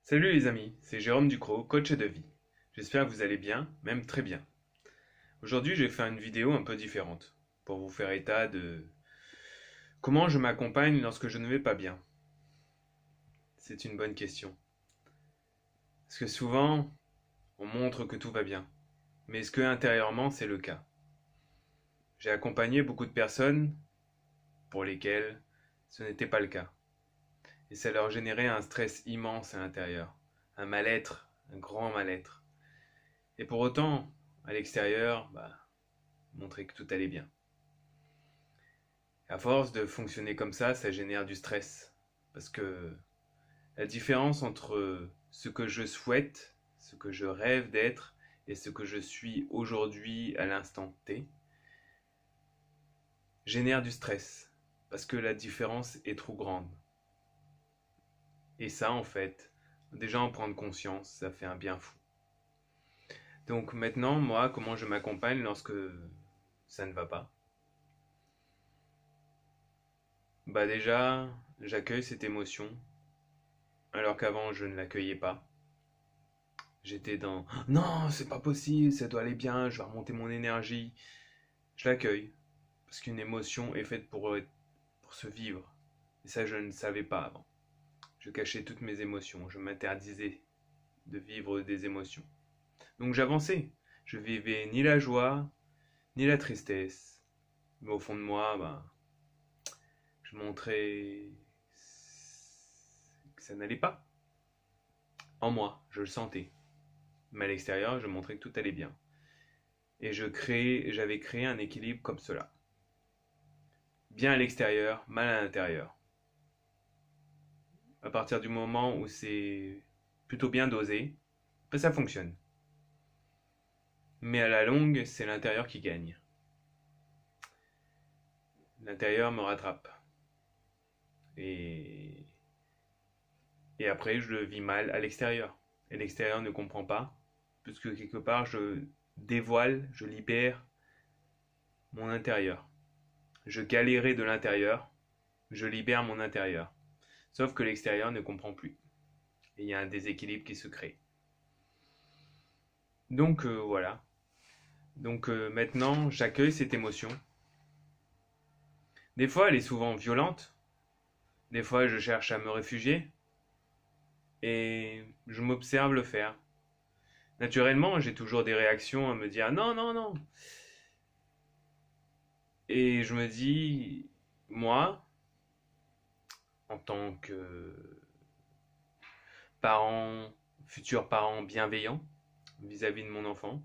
Salut les amis, c'est Jérôme Ducrot, coach de vie. J'espère que vous allez bien, même très bien. Aujourd'hui, je vais faire une vidéo un peu différente pour vous faire état de comment je m'accompagne lorsque je ne vais pas bien. C'est une bonne question. Parce que souvent, on montre que tout va bien. Mais est-ce que intérieurement, c'est le cas? J'ai accompagné beaucoup de personnes pour lesquelles ce n'était pas le cas. Et ça leur générait un stress immense à l'intérieur, un mal-être, un grand mal-être. Et pour autant, à l'extérieur, montrer que tout allait bien. À force de fonctionner comme ça génère du stress. Parce que la différence entre ce que je souhaite, ce que je rêve d'être, et ce que je suis aujourd'hui à l'instant T, génère du stress. Parce que la différence est trop grande. Et ça, en fait, déjà en prendre conscience, ça fait un bien fou. Donc maintenant, moi, comment je m'accompagne lorsque ça ne va pas? Bah déjà, j'accueille cette émotion, alors qu'avant je ne l'accueillais pas. J'étais dans non, c'est pas possible, ça doit aller bien, je vais remonter mon énergie. Je l'accueille parce qu'une émotion est faite pour se vivre. Et ça, je ne savais pas avant. Je cachais toutes mes émotions, je m'interdisais de vivre des émotions. Donc j'avançais. Je vivais ni la joie, ni la tristesse. Mais au fond de moi, je montrais que ça n'allait pas. En moi, je le sentais. Mais à l'extérieur, je montrais que tout allait bien. Et j'avais créé un équilibre comme cela. Bien à l'extérieur, mal à l'intérieur. À partir du moment où c'est plutôt bien dosé, ça fonctionne. Mais à la longue, c'est l'intérieur qui gagne. L'intérieur me rattrape. Et, et après, je le vis mal à l'extérieur. Et l'extérieur ne comprend pas, puisque quelque part, je dévoile, je libère mon intérieur. Je galérais de l'intérieur, je libère mon intérieur. Sauf que l'extérieur ne comprend plus. Et il y a un déséquilibre qui se crée. Donc voilà. Donc maintenant, j'accueille cette émotion. Des fois, elle est souvent violente. Des fois, je cherche à me réfugier. Et je m'observe le faire. Naturellement, j'ai toujours des réactions à me dire non, non, non. Et je me dis, moi, en tant que parent, futur parent bienveillant vis-à-vis de mon enfant,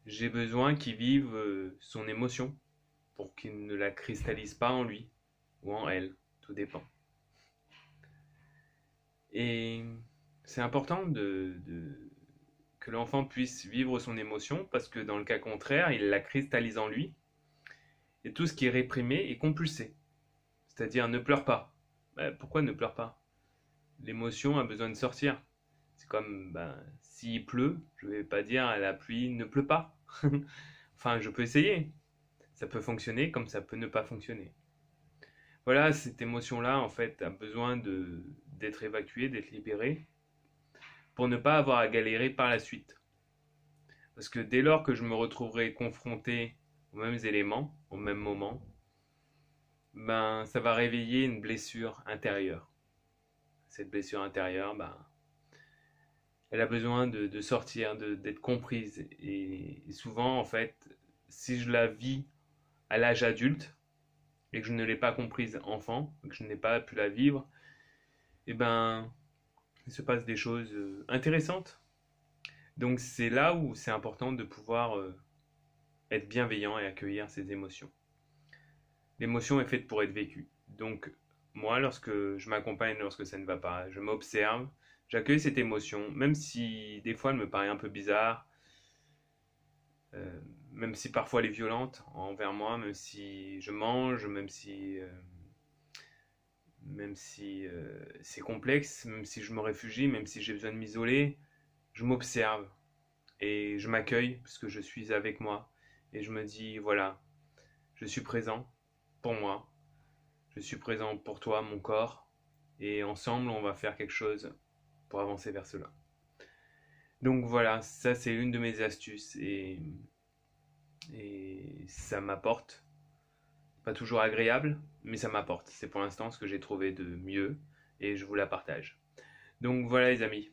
j'ai besoin qu'il vive son émotion pour qu'il ne la cristallise pas en lui ou en elle, tout dépend. Et c'est important que l'enfant puisse vivre son émotion parce que dans le cas contraire, il la cristallise en lui et tout ce qui est réprimé est compulsé. C'est-à-dire ne pleure pas. Pourquoi ne pleure pas? L'émotion a besoin de sortir. C'est comme s'il pleut, je ne vais pas dire à la pluie ne pleut pas. Enfin, je peux essayer. Ça peut fonctionner comme ça peut ne pas fonctionner. Voilà, cette émotion-là, en fait, a besoin d'être évacuée, d'être libérée, pour ne pas avoir à galérer par la suite. Parce que dès lors que je me retrouverai confronté aux mêmes éléments, au même moment, ça va réveiller une blessure intérieure. Cette blessure intérieure, elle a besoin de sortir, d'être comprise. Et souvent, en fait, si je la vis à l'âge adulte, et que je ne l'ai pas comprise enfant, que je n'ai pas pu la vivre, eh ben, il se passe des choses intéressantes. Donc c'est là où c'est important de pouvoir être bienveillant et accueillir ses émotions. L'émotion est faite pour être vécue. Donc moi, lorsque je m'accompagne, lorsque ça ne va pas, je m'observe, j'accueille cette émotion, même si des fois elle me paraît un peu bizarre, même si parfois elle est violente envers moi, même si je mange, même si c'est complexe, même si je me réfugie, même si j'ai besoin de m'isoler, je m'observe et je m'accueille parce que je suis avec moi et je me dis voilà, je suis présent pour moi, je suis présent pour toi, mon corps, et ensemble on va faire quelque chose pour avancer vers cela. Donc voilà, ça c'est une de mes astuces et ça m'apporte, pas toujours agréable, mais ça m'apporte. C'est pour l'instant ce que j'ai trouvé de mieux et je vous la partage. Donc voilà les amis,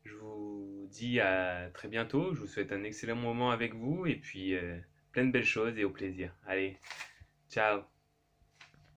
je vous dis à très bientôt, je vous souhaite un excellent moment avec vous et puis plein de belles choses et au plaisir. Allez, ciao!